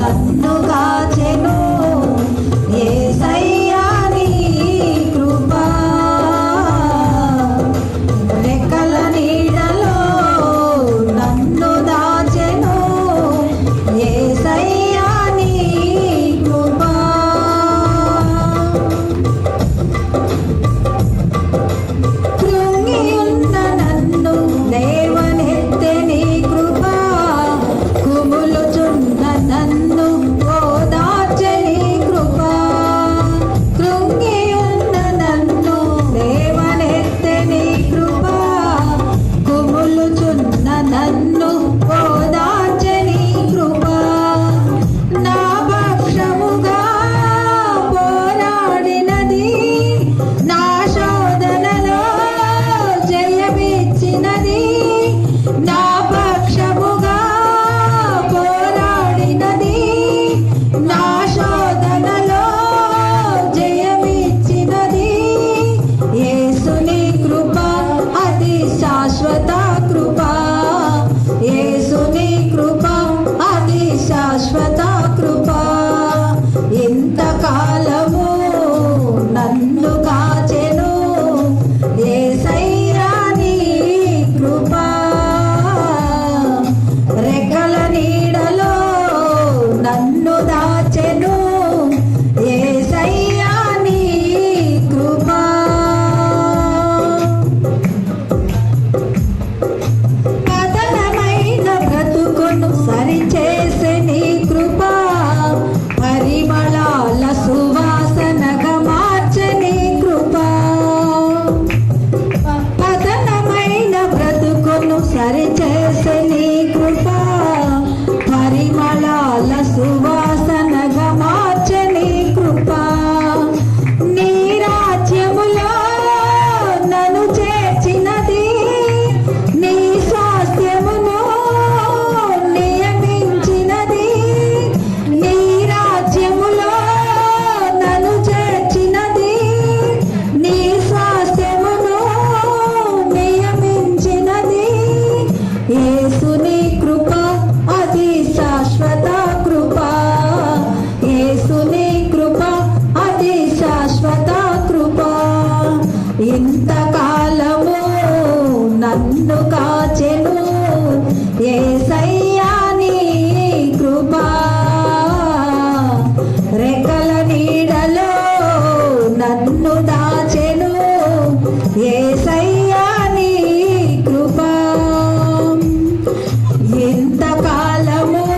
నన్ను కాచెను యేసయ్యా నీ కృప రెక్కల నీడలో నన్ను దాచెను యేసయ్యా నీ కృప కృంగి ఉన్న నన్ను లేవనెత్తే నీ కృప కుములుచున్న నన్ను ఓదార్చె నీ కృప కృంగి ఉన్న నన్ను లేవనెత్తే నీ కృప కుములుచున్న నన్ను ఓదార్చె నీ కృప నా పక్షముగా పోరాడినది నా శోధనలో జయమిచ్చినది నా పక్షముగా పోరాడినది నా శోధనలో జయమిచ్చినది యేసుని కృప అది శాశ్వత కృప యేసుని కృప అది శాశ్వత